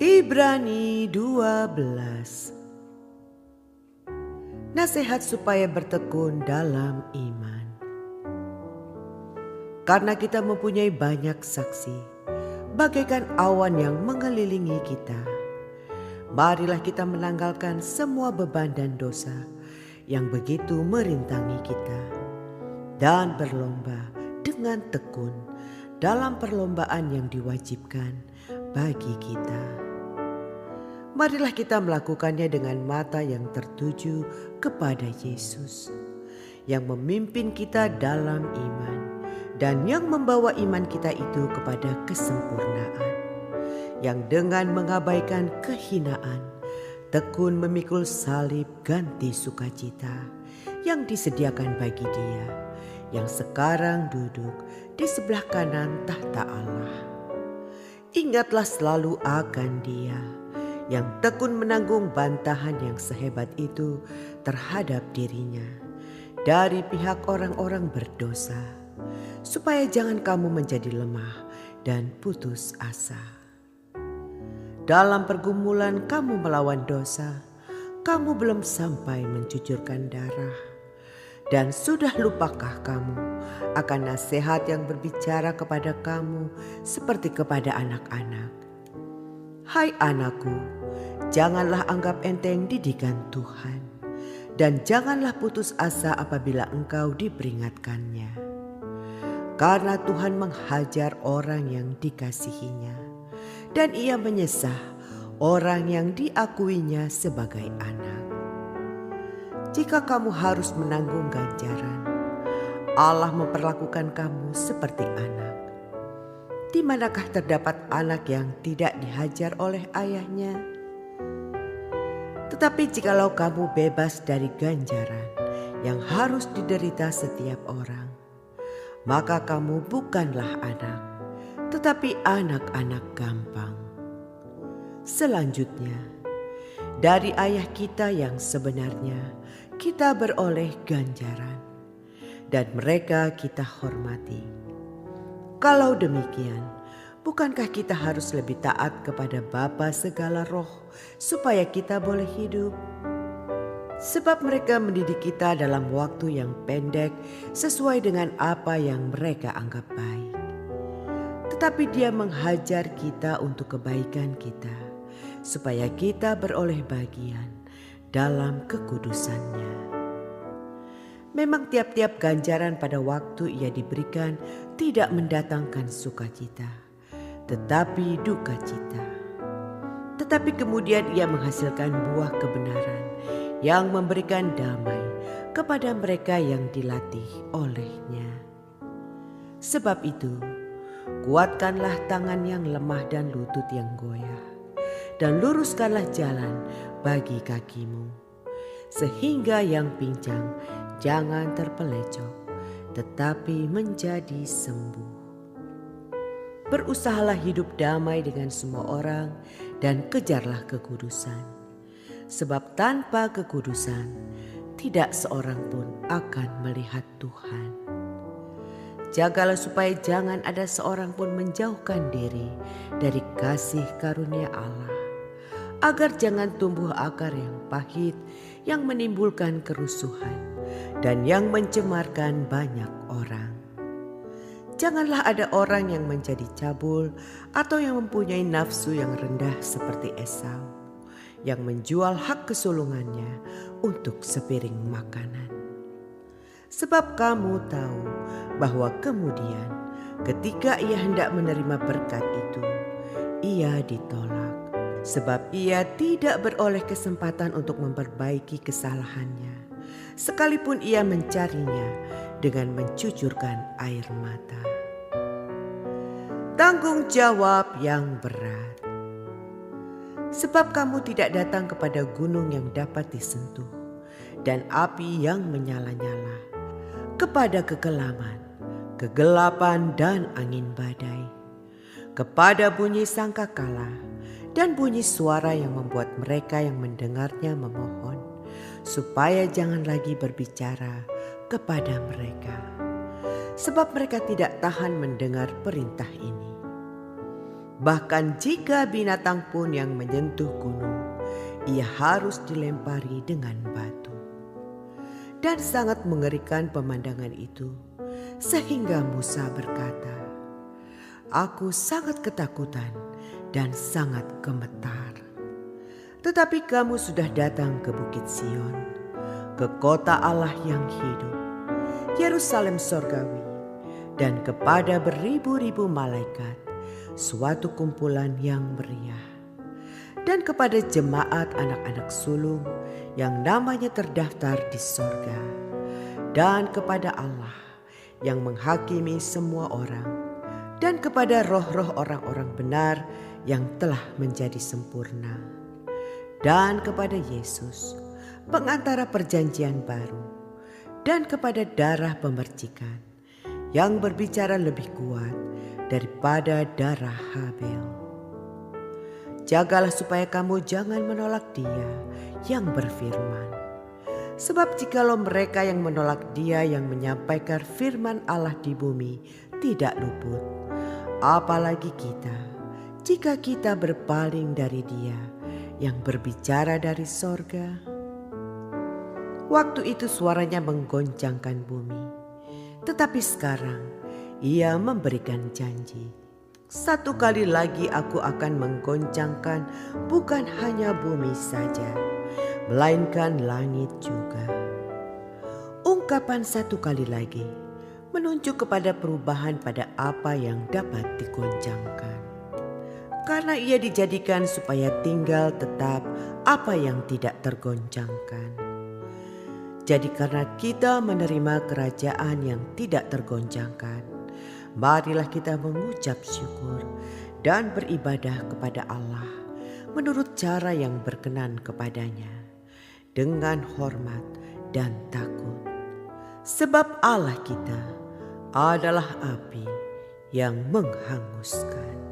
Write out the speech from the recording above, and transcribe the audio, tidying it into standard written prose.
Ibrani 12. Nasihat supaya bertekun dalam iman. Karena kita mempunyai banyak saksi, bagaikan awan yang mengelilingi kita. Marilah kita menanggalkan semua beban dan dosa yang begitu merintangi kita, dan berlomba dengan tekun dalam perlombaan yang diwajibkan bagi kita. Marilah kita melakukannya dengan mata yang tertuju kepada Yesus, yang memimpin kita dalam iman dan yang membawa iman kita itu kepada kesempurnaan, yang dengan mengabaikan kehinaan, tekun memikul salib ganti sukacita yang disediakan bagi Dia, yang sekarang duduk di sebelah kanan tahta Allah. Ingatlah selalu akan Dia, yang tekun menanggung bantahan yang sehebat itu terhadap dirinya dari pihak orang-orang berdosa, supaya jangan kamu menjadi lemah dan putus asa. Dalam pergumulan kamu melawan dosa, kamu belum sampai mencucurkan darah. Dan sudah lupakah kamu akan nasihat yang berbicara kepada kamu seperti kepada anak-anak? Hai anakku, janganlah anggap enteng didikan Tuhan, dan janganlah putus asa apabila engkau diperingatkannya. Karena Tuhan menghajar orang yang dikasihinya, dan Ia menyesah orang yang diakuinya sebagai anak. Jika kamu harus menanggung ganjaran, Allah memperlakukan kamu seperti anak. Di manakah terdapat anak yang tidak dihajar oleh ayahnya? Tetapi jikalau kamu bebas dari ganjaran yang harus diderita setiap orang, maka kamu bukanlah anak, tetapi anak-anak gampang. Selanjutnya, dari ayah kita yang sebenarnya kita beroleh ganjaran, dan mereka kita hormati. Kalau demikian, bukankah kita harus lebih taat kepada Bapa segala roh supaya kita boleh hidup? Sebab mereka mendidik kita dalam waktu yang pendek sesuai dengan apa yang mereka anggap baik. Tetapi Dia menghajar kita untuk kebaikan kita, supaya kita beroleh bagian dalam kekudusannya. Memang tiap-tiap ganjaran pada waktu ia diberikan tidak mendatangkan sukacita, tetapi duka cita. Tetapi kemudian ia menghasilkan buah kebenaran yang memberikan damai kepada mereka yang dilatih olehnya. Sebab itu, kuatkanlah tangan yang lemah dan lutut yang goyah, dan luruskanlah jalan bagi kakimu, sehingga yang pincang jangan terpelecok, tetapi menjadi sembuh. Berusahalah hidup damai dengan semua orang dan kejarlah kekudusan. Sebab tanpa kekudusan, tidak seorang pun akan melihat Tuhan. Jagalah supaya jangan ada seorang pun menjauhkan diri dari kasih karunia Allah, agar jangan tumbuh akar yang pahit yang menimbulkan kerusuhan dan yang mencemarkan banyak orang. Janganlah ada orang yang menjadi cabul atau yang mempunyai nafsu yang rendah seperti Esau, yang menjual hak kesulungannya untuk sepiring makanan. Sebab kamu tahu bahwa kemudian ketika ia hendak menerima berkat itu, ia ditolak, sebab ia tidak beroleh kesempatan untuk memperbaiki kesalahannya, sekalipun ia mencarinya dengan mencucurkan air mata. Tanggung jawab yang berat. Sebab kamu tidak datang kepada gunung yang dapat disentuh dan api yang menyala-nyala, kepada kekelaman kegelapan dan angin badai, kepada bunyi sangkakala dan bunyi suara yang membuat mereka yang mendengarnya memohon supaya jangan lagi berbicara kepada mereka, sebab mereka tidak tahan mendengar perintah ini. Bahkan jika binatang pun yang menyentuh gunung, ia harus dilempari dengan batu. Dan sangat mengerikan pemandangan itu, sehingga Musa berkata, "Aku sangat ketakutan dan sangat gemetar." Tetapi kamu sudah datang ke Bukit Sion, ke kota Allah yang hidup, Yerusalem sorgawi, dan kepada beribu-ribu malaikat, suatu kumpulan yang meriah, dan kepada jemaat anak-anak sulung yang namanya terdaftar di sorga, dan kepada Allah yang menghakimi semua orang, dan kepada roh-roh orang-orang benar yang telah menjadi sempurna, dan kepada Yesus, pengantara perjanjian baru, dan kepada darah pemercikan yang berbicara lebih kuat daripada darah Habel. Jagalah supaya kamu jangan menolak Dia yang berfirman. Sebab jikalau mereka yang menolak Dia yang menyampaikan firman Allah di bumi tidak luput, apalagi kita, jika kita berpaling dari Dia yang berbicara dari sorga. Waktu itu suaranya menggoncangkan bumi, tetapi sekarang Ia memberikan janji, "Satu kali lagi aku akan menggoncangkan bukan hanya bumi saja, melainkan langit juga." Ungkapan "satu kali lagi" menunjuk kepada perubahan pada apa yang dapat digoncangkan. Karena ia dijadikan supaya tinggal tetap apa yang tidak tergoncangkan. Jadi karena kita menerima kerajaan yang tidak tergoncangkan, marilah kita mengucap syukur dan beribadah kepada Allah menurut cara yang berkenan kepadanya, dengan hormat dan takut. Sebab Allah kita adalah api yang menghanguskan.